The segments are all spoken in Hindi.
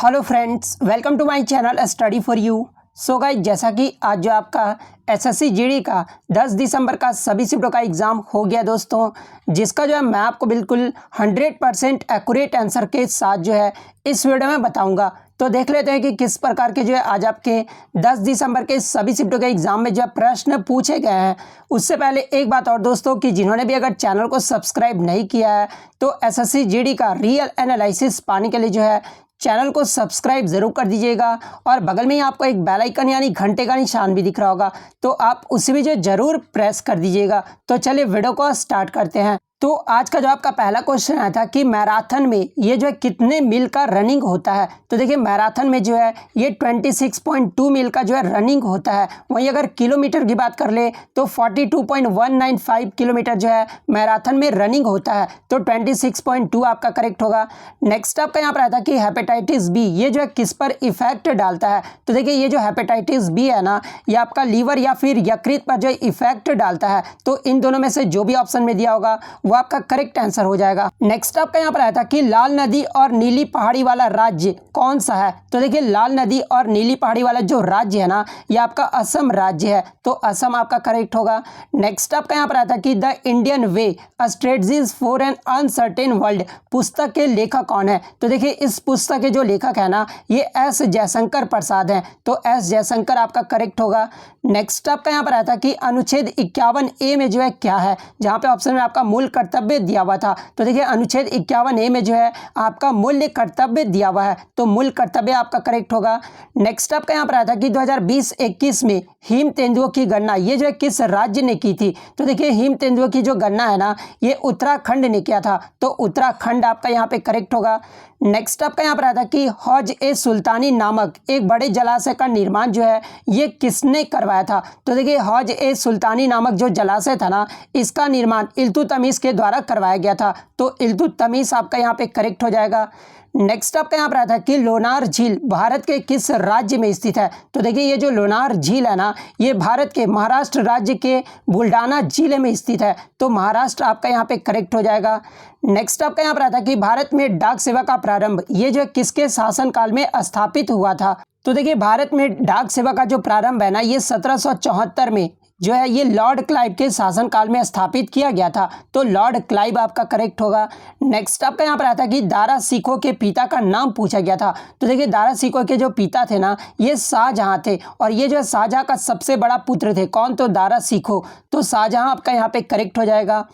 Hello friends, welcome to my channel study for you. So guys, जैसा कि आज जो आपका एसएससी जीडी का 10 दिसंबर का सभी शिफ्टों का एग्ज़ाम हो गया दोस्तों, जिसका जो है मैं आपको बिल्कुल 100% एक्यूरेट आंसर के साथ जो है इस वीडियो में बताऊंगा। तो देख लेते हैं कि किस प्रकार के जो है आज आपके 10 दिसंबर के सभी शिफ्टों के एग्ज़ाम में जो प्रश्न पूछे गए हैं। उससे पहले एक बात और दोस्तों, कि जिन्होंने भी अगर चैनल को सब्सक्राइब नहीं किया है तो एसएससी जीडी का रियल एनालिसिस पाने के लिए जो है चैनल को सब्सक्राइब जरूर कर दीजिएगा, और बगल में ही आपको एक बेल आइकन यानी घंटे का निशान भी दिख रहा होगा, तो आप उसे भी जो जरूर प्रेस कर दीजिएगा। तो चलिए वीडियो को स्टार्ट करते हैं। तो आज का जो आपका पहला क्वेश्चन आया था कि मैराथन में ये जो है कितने मील का रनिंग होता है। तो देखिए, मैराथन में जो है ये 26.2 मील का जो है रनिंग होता है। वहीं अगर किलोमीटर की बात कर ले तो 42.195 किलोमीटर जो है मैराथन में रनिंग होता है। तो 26.2 आपका करेक्ट होगा। नेक्स्ट आपका यहाँ पर आया था कि हेपेटाइटिस बी ये जो है किस पर इफेक्ट डालता है। तो देखिए, ये जो हेपेटाइटिस बी है ना, ये आपका लीवर या फिर यकृत पर जो इफेक्ट डालता है। तो इन दोनों में से जो भी ऑप्शन में दिया होगा वो आपका करेक्ट आंसर हो जाएगा। नेक्स्ट आपका यहाँ पर आया था कि लाल नदी और नीली पहाड़ी वाला राज्य कौन सा है। तो देखिए, लाल नदी और नीली पहाड़ी वाला जो राज्य है ना, ये आपका असम राज्य है। तो असम आपका करेक्ट होगा। नेक्स्ट आपका यहाँ पर आया था कि the Indian way strategies for an uncertain world पुस्तक के लेखक कौन है। तो देखिए, इस पुस्तक के जो लेखक है ना, ये एस जयशंकर प्रसाद हैं। तो एस जयशंकर आपका करेक्ट होगा। नेक्स्ट आपका यहाँ पर आया था कि अनुच्छेद 51A में जो है क्या है, जहाँ पे ऑप्शन में आपका मूल कर्तव्य दिया हुआ था। तो देखिए, अनुच्छेद 51A में जो है आपका मूल्य कर्तव्य दिया हुआ है, तो मूल कर्तव्य आपका करेक्ट होगा। नेक्स्ट आपका यहाँ पर आया था कि 2020-21 में हिम तेंदुओं की गणना ये जो है किस राज्य ने की थी। तो देखिए, हिम तेंदुओं की जो गणना है ना, ये उत्तराखंड ने किया था। तो उत्तराखंड आपका यहाँ पे करेक्ट होगा। नेक्स्ट आपका यहाँ पर आया था कि हौज ए सुल्तानी नामक एक बड़े जलाशय का निर्माण जो है ये किसने करवाया था। तो देखिए, हौज ए सुल्तानी नामक जो जलाशय था ना, इसका निर्माण इल्तुतमिश के द्वारा करवाया गया था। तो इल्तुतमिश आपका यहाँ पे करेक्ट हो जाएगा। नेक्स्ट आपका यहाँ पर आया था कि लोनार झील भारत के किस राज्य में स्थित है। तो देखिए, ये जो लोनार झील है ना, ये भारत के महाराष्ट्र राज्य के बुल्ढाना जिले में स्थित है। तो महाराष्ट्र आपका यहाँ पे करेक्ट हो जाएगा। नेक्स्ट आपका यहाँ पर आया था कि भारत में डाक सेवा का प्रारंभ ये जो किसके शासनकाल में स्थापित हुआ था। तो देखिए, भारत में डाक सेवा का जो प्रारंभ है ना, ये 1774 में जो है ये लॉर्ड क्लाइव के शासनकाल में स्थापित किया गया था। तो लॉर्ड क्लाइव आपका करेक्ट होगा। नेक्स्ट आपका यहाँ पर आया था कि दारा सिकोह के पिता का नाम पूछा गया था। तो देखिए, दारा सिकोह के जो पिता थे ना, ये शाहजहां थे, और ये जो है शाहजहां का सबसे बड़ा पुत्र थे। कौन? तो दारा सिकोह। तो शाहजहां आपका यहाँ पे करेक्ट हो जाएगा।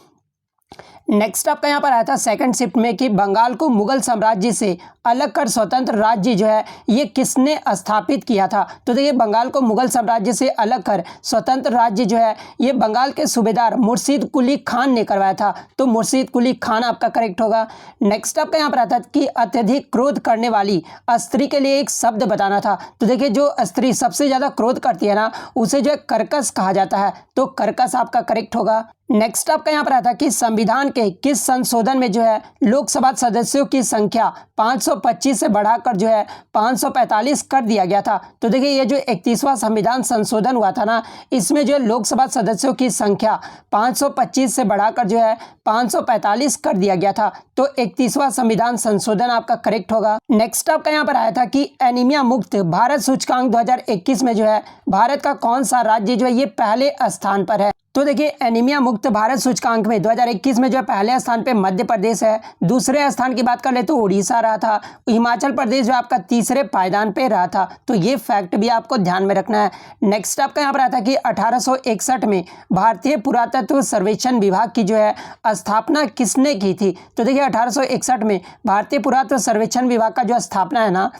नेक्स्ट आपका यहाँ पर आया था सेकंड शिफ्ट में कि बंगाल को मुगल साम्राज्य से अलग कर स्वतंत्र राज्य जो है ये किसने स्थापित किया था। तो देखिए, बंगाल को मुगल साम्राज्य से अलग कर स्वतंत्र राज्य जो है ये बंगाल के सूबेदार मुर्शीद कुली खान ने करवाया था। तो मुर्शीद कुली खान आपका करेक्ट होगा। नेक्स्ट आपका यहाँ पर आता है कि अत्यधिक क्रोध करने वाली स्त्री के लिए एक शब्द बताना था। तो देखिए, जो स्त्री सबसे ज़्यादा क्रोध करती है ना, उसे जो है कर्कश कहा जाता है। तो कर्कश आपका करेक्ट होगा। नेक्स्ट आपका यहाँ पर आता है कि संविधान के किस संशोधन में जो है लोकसभा सदस्यों की संख्या 525 से बढ़ाकर जो है 545 कर दिया गया था। तो देखिए, ये जो 31वां संविधान संशोधन हुआ था ना, इसमें जो है लोकसभा सदस्यों की संख्या 525 से बढ़ाकर जो है 545 कर दिया गया था। तो 31वां संविधान संशोधन आपका करेक्ट होगा। नेक्स्ट आपका यहाँ पर आया था कि एनीमिया मुक्त भारत सूचकांक 2021 में जो है भारत का कौन सा राज्य जो है ये पहले स्थान पर है। तो देखिए, एनीमिया मुक्त भारत सूचकांक में 2021 में जो है पहले स्थान पे मध्य प्रदेश है। दूसरे स्थान की बात कर ले तो उड़ीसा रहा था। हिमाचल प्रदेश जो आपका तीसरे पायदान पे रहा था। तो ये फैक्ट भी आपको ध्यान में रखना है। नेक्स्ट आपका यहाँ पर आता है कि 1861 में भारतीय पुरातत्व सर्वेक्षण विभाग की जो है स्थापना किसने की थी। तो देखिए, 1861 में भारतीय पुरातत्व सर्वेक्षण विभाग का जो स्थापना है ना,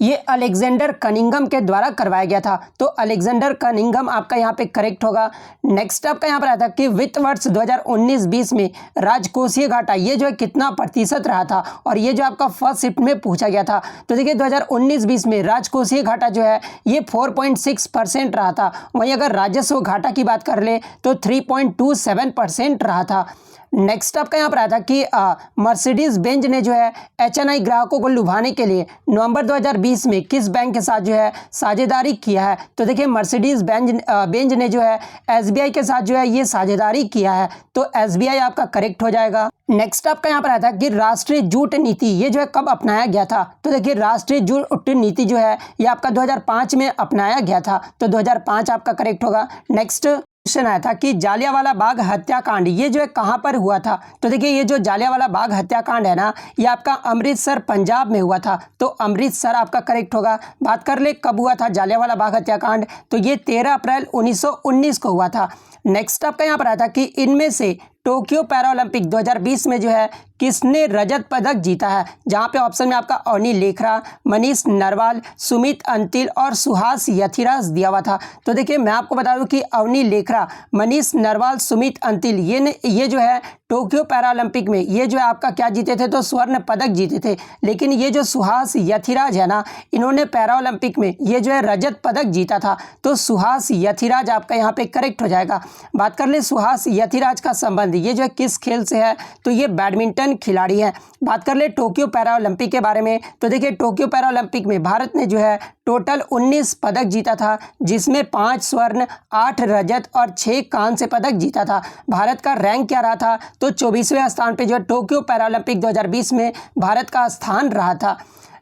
ये अलेक्जेंडर कनिंघम के द्वारा करवाया गया था। तो अलेक्जेंडर कनिंघम आपका यहाँ पे करेक्ट होगा। नेक्स्ट आपका यहाँ पर आता है कि वित्त वर्ष 2019-20 में राजकोषीय घाटा ये जो है कितना प्रतिशत रहा था, और ये जो आपका फर्स्ट शिफ्ट में पूछा गया था। तो देखिए, 2019-20 में राजकोषीय घाटा जो है ये 4.6% रहा था। वहीं अगर राजस्व घाटा की बात कर ले तो 3.27% रहा था। नेक्स्ट आपका यहाँ पर आया था कि मर्सिडीज बेंज ने जो है HNI ग्राहकों को लुभाने के लिए नवंबर 2020 में किस बैंक के साथ जो है साझेदारी किया है। तो देखिए मर्सिडीज बेंज ने जो है SBI के साथ जो है ये साझेदारी किया है, तो SBI आपका करेक्ट हो जाएगा। नेक्स्ट आपका यहाँ पर आया था कि राष्ट्रीय जूट नीति ये जो है कब अपनाया गया था। तो देखिए राष्ट्रीय जूट नीति जो है ये आपका 2005 में अपनाया गया था, तो 2005 आपका करेक्ट होगा। नेक्स्ट क्वेश्चन आया था कि जालियांवाला बाग हत्याकांड ये जो है कहाँ पर हुआ था। तो देखिए ये जो जालियांवाला बाग हत्याकांड है ना, ये आपका अमृतसर पंजाब में हुआ था, तो अमृतसर आपका करेक्ट होगा। बात कर ले कब हुआ था जालियांवाला बाग हत्याकांड, तो ये 13 अप्रैल 1919 को हुआ था। नेक्स्ट आपका यहाँ पर आया था कि इनमें से टोक्यो पैरालंपिक 2020 में जो है किसने रजत पदक जीता है। जहाँ पे ऑप्शन में आपका अवनी लेखरा, मनीष नरवाल, सुमित अंतिल और सुहास यथिराज दिया हुआ था। तो देखिए मैं आपको बता दूं कि अवनी लेखरा, मनीष नरवाल, सुमित अंतिल ये जो है टोक्यो पैरालंपिक में ये जो है आपका क्या जीते थे, तो स्वर्ण पदक जीते थे। लेकिन ये जो सुहास यथिराज है ना, इन्होंने पैरालंपिक में ये जो है रजत पदक जीता था, तो सुहास यथिराज आपका यहाँ पे करेक्ट हो जाएगा। बात कर ले सुहास यथिराज का संबंध ये जो है किस खेल से है, तो ये बैडमिंटन खिलाड़ी है। बात कर ले टोक्यो पैरालंपिक के बारे में, तो देखिए टोक्यो पैरालंपिक में भारत ने जो है टोटल 19 पदक जीता था, जिसमें 5 स्वर्ण, 8 रजत और 6 कांस्य पदक जीता था। भारत का रैंक क्या रहा था, तो 24वें स्थान पे जो है टोक्यो पैरालंपिक 2020 में भारत का स्थान रहा था।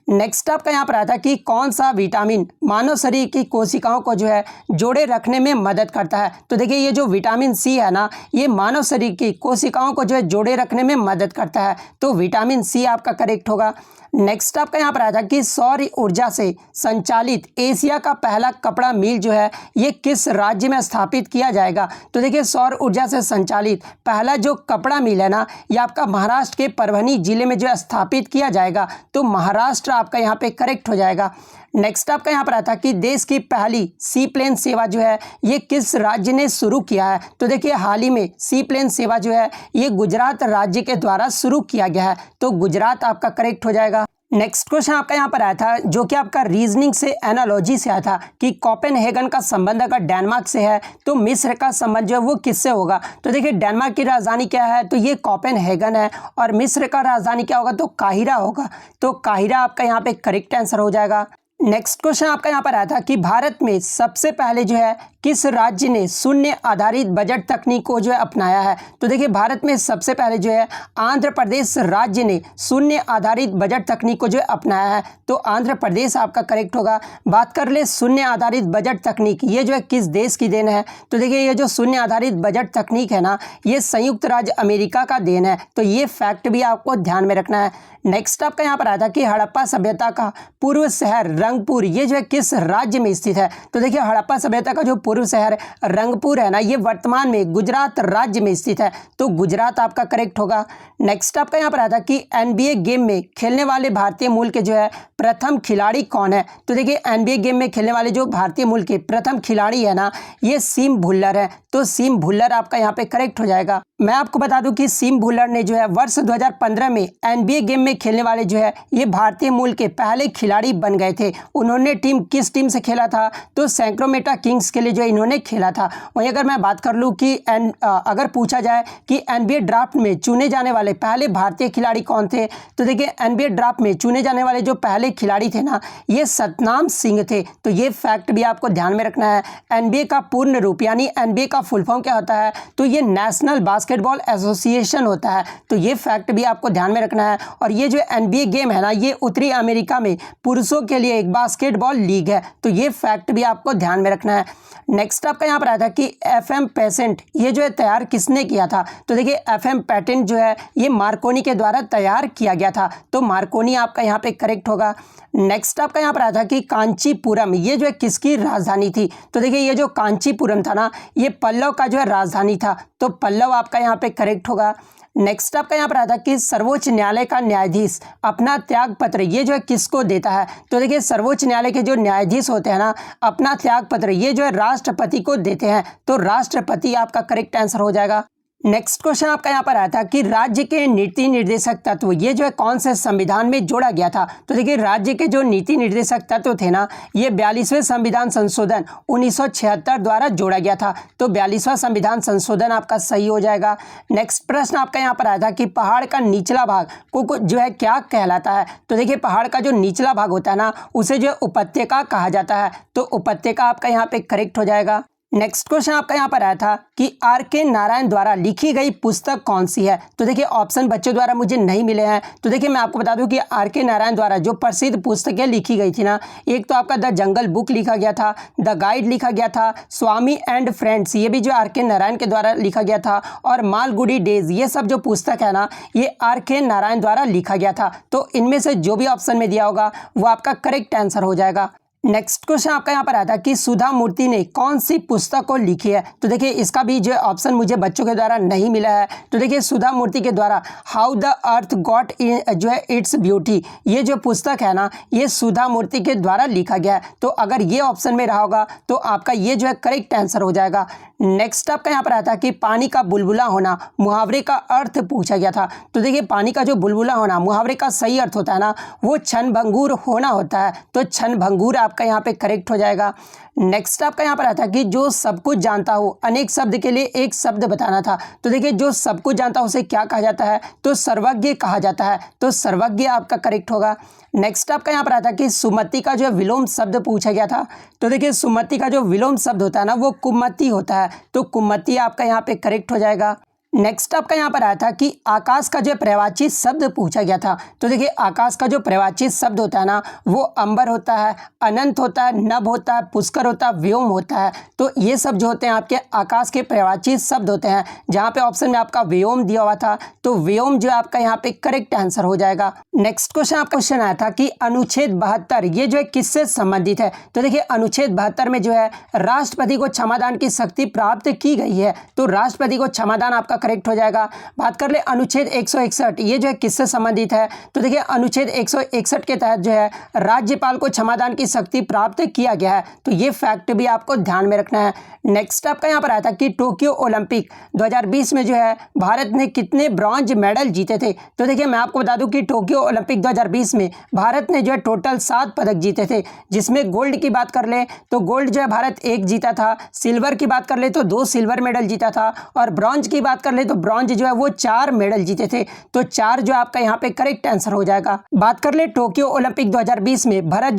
नेक्स्ट आपका यहाँ पर आया था कि कौन सा विटामिन मानव शरीर की कोशिकाओं को जो है जोड़े रखने में मदद करता है। तो देखिए ये जो विटामिन सी है ना, ये मानव शरीर की कोशिकाओं को जो है जोड़े रखने में मदद करता है, तो विटामिन सी आपका करेक्ट होगा। नेक्स्ट आपका यहाँ पर आया था कि सौर ऊर्जा से संचालित एशिया का पहला कपड़ा मिल जो है ये किस राज्य में स्थापित किया जाएगा। तो देखिए सौर ऊर्जा से संचालित पहला जो कपड़ा मिल है ना, ये आपका महाराष्ट्र के परभनी जिले में जो है स्थापित किया जाएगा, तो महाराष्ट्र आपका यहाँ पे करेक्ट हो जाएगा। नेक्स्ट आपका यहाँ पर आता है कि देश की पहली सी प्लेन सेवा जो है ये किस राज्य ने शुरू किया है। तो देखिए हाल ही में सी प्लेन सेवा जो है ये गुजरात राज्य के द्वारा शुरू किया गया है, तो गुजरात आपका करेक्ट हो जाएगा। नेक्स्ट क्वेश्चन आपका यहाँ पर आया था जो कि आपका रीजनिंग से एनालॉजी से आया था कि कोपेनहेगन का संबंध अगर डेनमार्क से है तो मिस्र का संबंध जो है वो किससे होगा। तो देखिए डेनमार्क की राजधानी क्या है, तो ये कोपेनहेगन है, और मिस्र का राजधानी क्या होगा, तो काहिरा होगा, तो काहिरा आपका यहाँ पे करेक्ट आंसर हो जाएगा। नेक्स्ट क्वेश्चन आपका यहाँ पर आया था कि भारत में सबसे पहले जो है किस राज्य ने शून्य आधारित बजट तकनीक को जो है अपनाया है। तो देखिए भारत में सबसे पहले जो है आंध्र प्रदेश राज्य ने शून्य आधारित बजट तकनीक को जो है अपनाया है, तो आंध्र प्रदेश आपका करेक्ट होगा। बात कर ले शून्य आधारित बजट तकनीक ये जो है किस देश की देन है। तो देखिए ये जो शून्य आधारित बजट तकनीक है ना, ये संयुक्त राज्य अमेरिका का देन है, तो ये फैक्ट भी आपको ध्यान में रखना है। नेक्स्ट आपका यहाँ पर आया था कि हड़प्पा सभ्यता का पूर्व शहर रंगपुर ये जो है किस राज्य में स्थित है। तो देखिए हड़प्पा सभ्यता का जो पूर्व शहर रंगपुर है ना, ये वर्तमान में गुजरात राज्य में स्थित है, तो गुजरात आपका करेक्ट होगा। नेक्स्ट आपका यहाँ पर आया था कि NBA गेम में खेलने वाले भारतीय मूल के जो है प्रथम खिलाड़ी कौन है। तो देखिए NBA गेम में खेलने वाले जो भारतीय मूल के प्रथम खिलाड़ी है ना, ये सीम भुल्लर है, तो सीम भुल्लर आपका यहाँ पे करेक्ट हो जाएगा। मैं आपको बता दूं कि सीम भुल्लर ने जो है वर्ष 2015 में NBA गेम में खेलने वाले जो है ये भारतीय मूल के पहले खिलाड़ी बन गए थे। उन्होंने किस टीम से खेला था, तो सैक्रामेंटो किंग्स के लिए जो इन्होंने खेला था। वहीं अगर मैं बात कर लूँ कि अगर पूछा जाए कि NBA ड्राफ्ट में चुने जाने वाले पहले भारतीय खिलाड़ी कौन थे, तो देखिए NBA ड्राफ्ट में चुने जाने वाले जो पहले खिलाड़ी थे ना, ये सतनाम सिंह थे, तो ये फैक्ट भी आपको ध्यान में रखना है। NBA का पूर्ण रूप यानी NBA का फुल फॉर्म क्या होता है, तो ये नेशनल बास्केटबॉल एसोसिएशन होता है, तो ये फैक्ट भी आपको ध्यान में रखना है। और ये जो NBA गेम है ना, ये उत्तरी अमेरिका में पुरुषों के लिए एक बास्केटबॉल लीग है, तो ये फैक्ट भी आपको ध्यान में रखना है। नेक्स्ट आपका यहाँ पर आया था कि FM पेटेंट ये जो है तैयार किसने किया था। तो देखिए FM पेटेंट जो है ये मार्कोनी के द्वारा तैयार किया गया था, तो मार्कोनी आपका यहाँ पे करेक्ट होगा। नेक्स्ट आपका यहाँ पर आया था कि कांचीपुरम ये जो है किसकी राजधानी थी। तो देखिए ये जो कांचीपुरम था ना, ये पल्लव का जो है राजधानी था, तो पल्लव आपका यहाँ पे करेक्ट होगा। नेक्स्ट आपका यहाँ पर आया था कि सर्वोच्च न्यायालय का न्यायाधीश अपना त्याग पत्र ये जो है किसको देता है। तो देखिए सर्वोच्च न्यायालय के जो न्यायाधीश होते हैं ना, अपना त्याग पत्र ये जो है राष्ट्रपति को देते हैं, तो राष्ट्रपति आपका करेक्ट आंसर हो जाएगा। नेक्स्ट क्वेश्चन आपका यहाँ पर आया था कि राज्य के नीति निर्देशक तत्व ये जो है कौन से संविधान में जोड़ा गया था। तो देखिए राज्य के जो नीति निर्देशक तत्व थे ना, ये 42वें संविधान संशोधन 1976 द्वारा जोड़ा गया था। तो 42वां संविधान संशोधन आपका सही हो जाएगा। नेक्स्ट प्रश्न आपका यहाँ पर आया था कि पहाड़ का निचला भाग को जो है क्या कहलाता है। तो देखिए पहाड़ का जो निचला भाग होता है ना, उसे जो है उपत्यका कहा जाता है। तो उपत्यका आपका यहाँ पे करेक्ट हो जाएगा। नेक्स्ट क्वेश्चन आपका यहाँ पर आया था कि R.K. नारायण द्वारा लिखी गई पुस्तक कौन सी है। तो देखिए ऑप्शन बच्चों द्वारा मुझे नहीं मिले हैं। तो देखिए मैं आपको बता दूं कि R.K. नारायण द्वारा जो प्रसिद्ध पुस्तकें लिखी गई थी ना, एक तो आपका द जंगल बुक लिखा गया था, द गाइड लिखा गया था, स्वामी एंड फ्रेंड्स ये भी जो R.K. नारायण के द्वारा लिखा गया था, और मालगुडी डेज ये सब जो पुस्तक है ना, ये R.K. नारायण द्वारा लिखा गया था। तो इनमें से जो भी ऑप्शन में दिया होगा वो आपका करेक्ट आंसर हो जाएगा। नेक्स्ट क्वेश्चन आपका यहाँ पर आता है कि सुधा मूर्ति ने कौन सी पुस्तक को लिखी है। तो देखिए इसका भी जो ऑप्शन मुझे बच्चों के द्वारा नहीं मिला है। तो देखिए सुधा मूर्ति के द्वारा हाउ द अर्थ गॉट जो है इट्स ब्यूटी ये जो पुस्तक है ना, ये सुधा मूर्ति के द्वारा लिखा गया है। तो अगर ये ऑप्शन में रहा होगा तो आपका ये जो है करेक्ट आंसर हो जाएगा। नेक्स्ट आपका यहाँ पर आता है कि पानी का बुलबुला होना मुहावरे का अर्थ पूछा गया था। तो देखिए पानी का जो बुलबुला होना मुहावरे का सही अर्थ होता है ना, वो क्षणभंगुर होना होता है। तो क्षणभंगुर आपका यहाँ पे करेक्ट हो जाएगा। नेक्स्ट आपका यहाँ पर आता है कि जो सब कुछ जानता हो अनेक शब्द के लिए एक शब्द बताना था। तो देखिए जो सब कुछ जानता हो उसे क्या कहा जाता है, तो सर्वज्ञ कहा जाता है। तो सर्वज्ञ आपका करेक्ट होगा। नेक्स्ट आपका यहाँ पर आता है कि सुमति का जो विलोम शब्द पूछा गया था। तो देखिए सुमति का जो विलोम शब्द होता है ना, वो कुमति होता है। तो कुमति आपका यहाँ पे करेक्ट हो जाएगा। नेक्स्ट आपका यहाँ पर आया था कि आकाश का जो पर्यायवाची शब्द पूछा गया था। तो देखिए आकाश का जो पर्यायवाची शब्द होता है ना, वो अंबर होता है, अनंत होता है, नभ होता है, पुष्कर होता है, व्योम होता है। तो ये सब जो होते हैं आपके आकाश के पर्यायवाची शब्द होते हैं। जहाँ पे ऑप्शन में आपका व्योम दिया हुआ था, तो व्योम जो आपका यहाँ पे करेक्ट आंसर हो जाएगा। नेक्स्ट क्वेश्चन आपका क्वेश्चन आया था कि अनुच्छेद 72 ये जो है किससे संबंधित है। तो देखिए अनुच्छेद 72 में जो है राष्ट्रपति को क्षमादान की शक्ति प्राप्त की गई है। तो राष्ट्रपति को क्षमादान आपका करेक्ट हो जाएगा। बात कर ले अनुच्छेद 161 ये जो है किससे संबंधित है। तो देखिए अनुच्छेद 161 के तहत जो है राज्यपाल को क्षमादान की शक्ति प्राप्त किया गया है। तो ये फैक्ट भी आपको ध्यान में रखना है। नेक्स्ट आपका यहाँ पर आया था कि टोक्यो ओलंपिक 2020 में जो है भारत ने कितने ब्रॉन्ज मेडल जीते थे। तो देखिए मैं आपको बता दूं कि टोक्यो ओलंपिक 2020 में भारत ने जो है टोटल 7 पदक जीते थे, जिसमें गोल्ड की बात कर ले तो गोल्ड जो है भारत 1 जीता था, सिल्वर की बात कर ले तो 2 सिल्वर मेडल जीता था, और ब्रॉन्ज की बात कर ले तो ब्रॉन्ज जो है वो 4 मेडल जीते थे। तो 4 जो आपका यहाँ पे करेक्ट आंसर हो जाएगा। बात कर ले टोक्यो ओलंपिक 2020 में भारत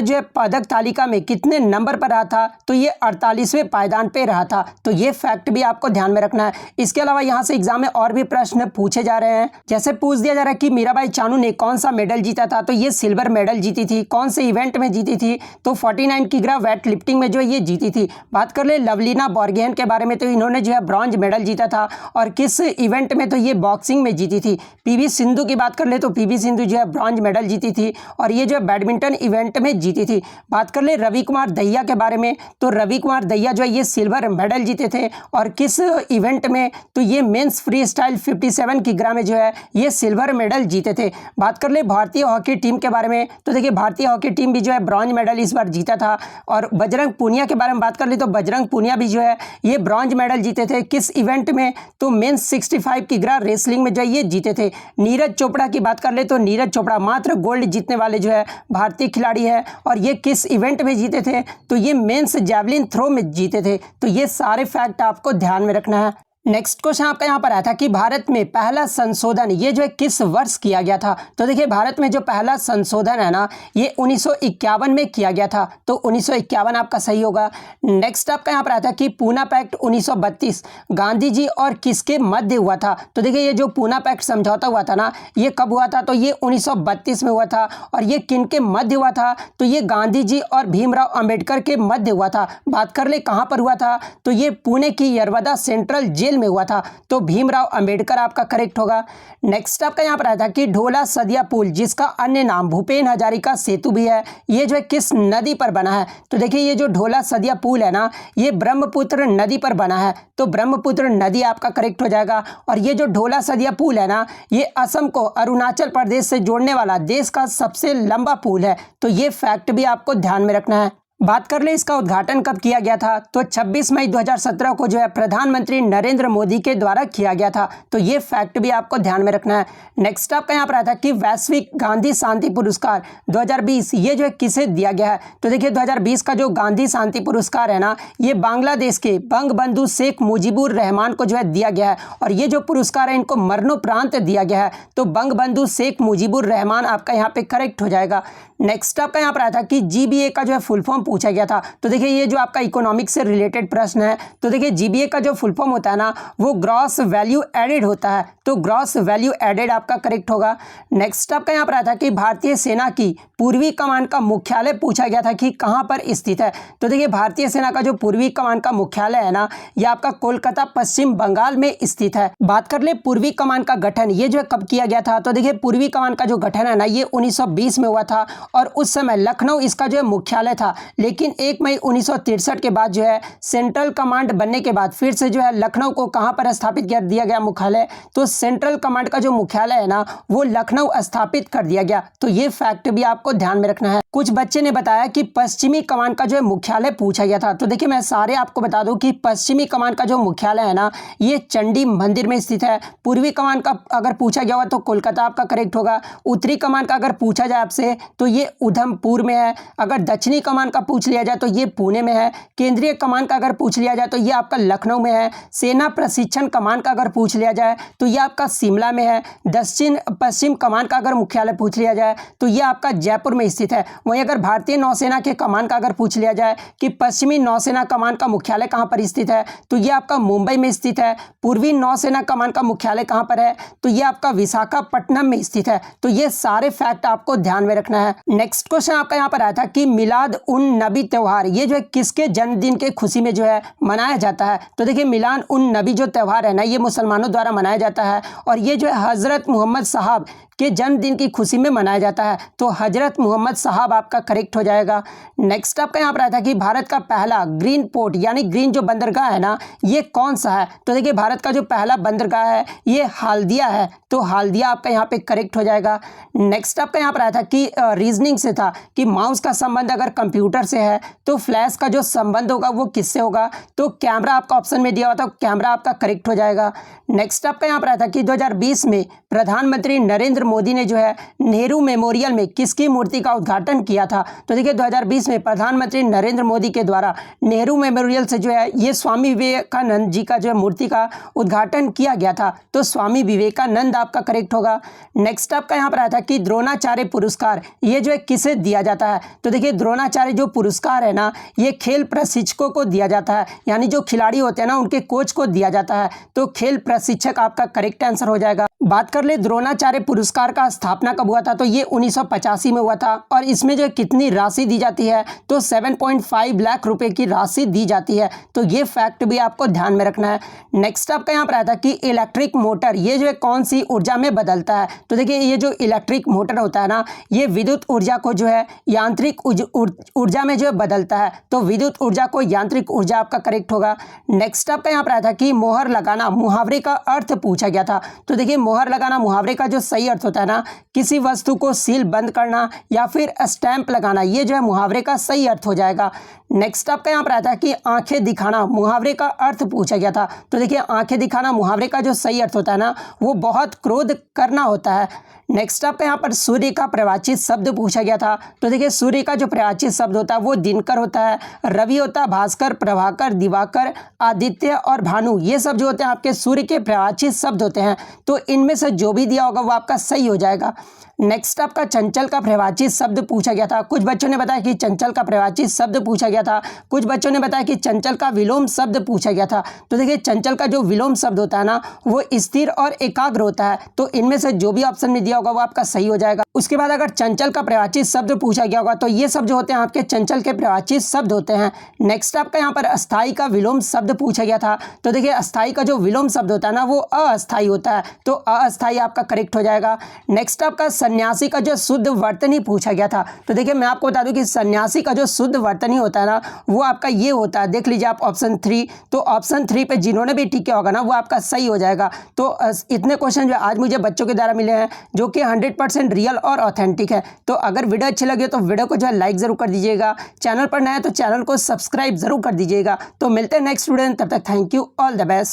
जो है पदक तालिका में कितने नंबर पर रहा था। तो ये 48वें पायदान पे रहा था। तो ये फैक्ट भी आपको ध्यान में रखना है। इसके अलावा यहाँ से एग्जाम में और भी प्रश्न पूछे जा रहे हैं। जैसे पूछ दिया जा रहा है कि मीराबाई चानू ने कौन सा मेडल जीता था। तो ये सिल्वर मेडल जीती थी। कौन से इवेंट में जीती थी, तो 49 किग्रा वेट लिफ्टिंग में जो ये जीती थी। बात कर ले लवलीना बोर्गोहेन के बारे में, तो इन्होंने जो है ब्रॉन्ज मेडल जीता था। और किस इवेंट में, तो ये बॉक्सिंग में जीती थी। पीवी सिंधु की बात कर ले तो पीवी सिंधु जो है ब्रॉन्ज मेडल जीती थी, और ये जो बैडमिंटन इवेंट में जीती थी। बात कर ले रवि कुमार दहिया के बारे में, तो रवि कुमार दहिया जो है ये सिल्वर मेडल जीते थे। और किस इवेंट में, तो ये मेंस फ्री स्टाइल 57 किग्रा में जो है ये सिल्वर मेडल जीते थे। बात कर ले भारतीय हॉकी टीम के बारे में, तो देखिए भारतीय हॉकी टीम भी जो है ब्रॉन्ज मेडल इस बार जीता था। और बजरंग पूनिया के बारे में बात कर ले तो बजरंग पूनिया भी जो है ये ब्रॉन्ज मेडल जीते थे। किस इवेंट में, तो मेंस 65 किग्रा रेसलिंग में जो है ये जीते थे। नीरज चोपड़ा की बात कर ले तो नीरज चोपड़ा मात्र गोल्ड जीतने वाले जो है भारतीय खिलाड़ी है। और ये किस इवेंट में जीते थे, तो ये मेंस जैवलिन थ्रो में जीते थे। तो ये सारे फैक्ट आपको ध्यान में रखना है। नेक्स्ट क्वेश्चन आपका यहाँ पर आया था कि भारत में पहला संशोधन ये जो है किस वर्ष किया गया था। तो देखिए भारत में जो पहला संशोधन है ना, ये 1951 में किया गया था। तो 1951 आपका सही होगा। नेक्स्ट आपका यहाँ पर आया था कि पूना पैक्ट 1932 गांधी जी और किसके मध्य हुआ था। तो देखिए ये जो पूना पैक्ट समझौता हुआ था ना, ये कब हुआ था, तो ये 1932 में हुआ था। और ये किन के मध्य हुआ था, तो ये गांधी जी और भीमराव अंबेडकर के मध्य हुआ था। बात कर ले कहाँ पर हुआ था, तो ये पुणे की यरवदा सेंट्रल जेल में हुआ था। तो भीमराव अंबेडकर आपका करेक्ट होगा। नेक्स्ट आपका यहां पर आया था कि ढोला सदिया पुल जिसका अन्य नाम भूपेन हजारिका सेतु भी है, ये जो है किस नदी पर बना है। तो देखिए ये जो ढोला सदिया पुल है ना, ये ब्रह्मपुत्र नदी पर बना है। तो ब्रह्मपुत्र नदी आपका करेक्ट हो जाएगा। और ये जो ढोला सदिया पुल है ना, ये असम को अरुणाचल प्रदेश से जोड़ने वाला देश का सबसे लंबा पुल है। तो ये फैक्ट भी आपको ध्यान में रखना है। बात कर ले इसका उद्घाटन कब किया गया था, तो 26 मई 2017 को जो है प्रधानमंत्री नरेंद्र मोदी के द्वारा किया गया था। तो ये फैक्ट भी आपको ध्यान में रखना है। नेक्स्ट आपका यहाँ पर आता है कि वैश्विक गांधी शांति पुरस्कार 2020 ये जो है किसे दिया गया है। तो देखिए 2020 का जो गांधी शांति पुरस्कार है ना, ये बांग्लादेश के बंगबंधु शेख मुजीबुर रहमान को जो है दिया गया है। और ये जो पुरस्कार है इनको मरणोपरांत दिया गया है। तो बंगबंधु शेख मुजीबुर रहमान आपका यहाँ पे करेक्ट हो जाएगा। नेक्स्ट आपका यहाँ पर आया था कि जीबीए का जो है फुल फॉर्म पूछा गया था। तो देखिए ये जो आपका इकोनॉमिक्स से रिलेटेड प्रश्न है। तो देखिए जीबीए का जो फुल फॉर्म होता है ना, वो ग्रॉस वैल्यू एडेड होता है। तो ग्रॉस वैल्यू एडेड आपका करेक्ट होगा। नेक्स्ट आपका यहाँ पर आया था कि भारतीय सेना की पूर्वी कमान का मुख्यालय पूछा गया था कि कहाँ पर स्थित है। तो देखिए भारतीय सेना का जो पूर्वी कमान का मुख्यालय है ना, ये आपका कोलकाता पश्चिम बंगाल में स्थित है। बात कर ले पूर्वी कमान का गठन ये जो है कब किया गया था। तो देखिए पूर्वी कमान का जो गठन है ना, ये 1920 में हुआ था और उस समय लखनऊ इसका जो है मुख्यालय था। लेकिन 1 मई 1963 के बाद जो है सेंट्रल कमांड बनने के बाद फिर से जो है लखनऊ को कहाँ पर स्थापित कर दिया गया मुख्यालय। तो सेंट्रल कमांड का जो मुख्यालय है ना, वो लखनऊ स्थापित कर दिया गया। तो ये फैक्ट भी आपको ध्यान में रखना है। कुछ बच्चे ने बताया कि पश्चिमी कमान का जो है मुख्यालय पूछा गया था। तो देखिए मैं सारे आपको बता दूं कि पश्चिमी कमान का जो मुख्यालय है ना, ये चंडी मंदिर में स्थित है। पूर्वी कमान का अगर पूछा गया होगा तो कोलकाता आपका करेक्ट होगा। उत्तरी कमान का अगर पूछा जाए आपसे तो ये उधमपुर में है। अगर दक्षिणी कमान का पूछ लिया जाए तो ये पुणे में है। केंद्रीय कमान का अगर पूछ लिया जाए तो ये आपका लखनऊ में है। सेना प्रशिक्षण कमान का अगर पूछ लिया जाए तो ये आपका शिमला में है। दक्षिण पश्चिम कमान का अगर मुख्यालय पूछ लिया जाए तो ये आपका जयपुर में स्थित है। वहीं अगर भारतीय नौसेना के कमान का अगर पूछ लिया जाए कि पश्चिमी नौसेना कमान का मुख्यालय कहाँ पर स्थित है, तो ये आपका मुंबई में स्थित है। पूर्वी नौसेना कमान का मुख्यालय कहाँ पर है, तो ये आपका विशाखापट्टनम में स्थित है। तो ये सारे फैक्ट आपको ध्यान में रखना है। नेक्स्ट क्वेश्चन आपका यहाँ पर आया था कि मिलाद उन नबी त्योहार ये जो है किसके जन्मदिन के खुशी में जो है मनाया जाता है। तो देखिए मिलाद उन नबी जो त्योहार है ना, ये मुसलमानों द्वारा मनाया जाता है और ये जो है हजरत मोहम्मद साहब के जन्मदिन की खुशी में मनाया जाता है। तो हजरत मोहम्मद साहब आपका करेक्ट हो जाएगा। नेक्स्ट आपका यहाँ पर आया था कि भारत का पहला ग्रीन पोर्ट यानी ग्रीन जो बंदरगाह है ना, ये कौन सा है। तो देखिए भारत का जो पहला बंदरगाह है ये हाल्दिया है। तो हाल्दिया आपका यहाँ पे करेक्ट हो जाएगा। नेक्स्ट आपका यहाँ पर आया था कि रीजनिंग से था कि माउस का संबंध अगर कंप्यूटर से है तो फ्लैश का जो संबंध होगा वो किससे होगा। तो कैमरा आपका ऑप्शन में दिया हुआ था, कैमरा आपका करेक्ट हो जाएगा। नेक्स्ट आपका यहाँ पर आया था कि 2020 में प्रधानमंत्री नरेंद्र मोदी ने जो है नेहरू मेमोरियल में किसकी मूर्ति का उद्घाटन किया था। तो देखिए 2020 में प्रधानमंत्री नरेंद्र मोदी के द्वारा नेहरू मेमोरियल से जो है ये स्वामी विवेकानंद जी का जो है मूर्ति का उद्घाटन किया गया था। तो स्वामी विवेकानंद आपका करेक्ट होगा। नेक्स्ट आपका यहाँ पर आया था कि द्रोणाचार्य पुरस्कार ये जो है किसे दिया जाता है। तो देखिए द्रोणाचार्य जो पुरस्कार है ना, ये खेल प्रशिक्षकों को दिया जाता है, यानी जो खिलाड़ी होते हैं ना उनके कोच को दिया जाता है। तो खेल प्रशिक्षक आपका करेक्ट आंसर हो जाएगा। बात कर ले द्रोणाचार्य पुरस्कार का स्थापना कब हुआ था। तो ये 1985 में हुआ था और इसमें जो कितनी राशि दी जाती है, तो 7.5 लाख रुपए की राशि दी जाती है। तो ये फैक्ट भी आपको ध्यान में रखना है। नेक्स्ट आपका यहाँ पर आया था कि इलेक्ट्रिक मोटर ये जो है कौन सी ऊर्जा में बदलता है। तो देखिए ये जो इलेक्ट्रिक मोटर होता है ना, ये विद्युत ऊर्जा को जो है यांत्रिक ऊर्जा में जो है बदलता है। तो विद्युत ऊर्जा को यांत्रिक ऊर्जा आपका करेक्ट होगा। नेक्स्ट आपका यहाँ पर आया था कि मोहर लगाना मुहावरे का अर्थ पूछा गया था। तो देखिए मोहर लगाना मुहावरे का जो सही अर्थ होता है ना, किसी वस्तु को सील बंद करना या फिर स्टैंप लगाना, ये जो है मुहावरे का सही अर्थ हो जाएगा। नेक्स्ट आपका यहाँ पर आता है कि आंखें दिखाना मुहावरे का अर्थ पूछा गया था। तो देखिए आंखें दिखाना मुहावरे का जो सही अर्थ होता है ना, वो बहुत क्रोध करना होता है। नेक्स्ट आपका यहाँ पर सूर्य का प्रवाचित शब्द पूछा गया था। तो देखिए सूर्य का जो प्रवाचित शब्द होता है वो दिनकर होता है, रवि होता है, भास्कर, प्रभाकर, दिवाकर, आदित्य और भानु, ये सब जो होते हैं आपके सूर्य के प्रवाचित शब्द होते हैं। तो इनमें से जो भी दिया होगा वो आपका सही हो जाएगा। नेक्स्ट आपका चंचल का प्रवाचित शब्द पूछा गया था। कुछ बच्चों ने बताया कि चंचल का प्रवाचित शब्द पूछा गया था, कुछ बच्चों ने बताया कि चंचल का विलोम शब्द पूछा गया था। तो देखिए चंचल का जो विलोम शब्द होता है ना, वो स्थिर और एकाग्र होता है। तो इनमें से जो भी ऑप्शन में दिया होगा वो आपका सही हो जाएगा। उसके बाद अगर चंचल का प्रवाचित शब्द पूछा गया होगा तो ये सब जो होते हैं आपके चंचल के प्रवाचित शब्द होते हैं। नेक्स्ट आपका यहाँ पर अस्थाई का विलोम शब्द पूछा गया था। तो देखिए अस्थाई का जो विलोम शब्द होता है ना, वो अस्थाई होता है। तो अस्थाई आपका करेक्ट हो जाएगा। नेक्स्ट आपका सन्यासी का जो शुद्ध वर्तनी पूछा गया था। तो देखिए मैं आपको बता दूं कि सन्यासी का जो शुद्ध वर्तनी होता है ना वो आपका ये होता है, देख लीजिए आप ऑप्शन 3। तो ऑप्शन 3 पे जिन्होंने भी टिक किया होगा ना वो आपका सही हो जाएगा। तो इतने क्वेश्चन जो आज मुझे बच्चों के द्वारा मिले हैं जो कि 100% रियल और ऑथेंटिक है। तो अगर वीडियो अच्छी लगे तो वीडियो को जो है लाइक ज़रूर कर दीजिएगा, चैनल पर नया है तो चैनल को सब्सक्राइब ज़रूर कर दीजिएगा। तो मिलते हैं नेक्स्ट वीडियो में, तब तक thank you, all the best.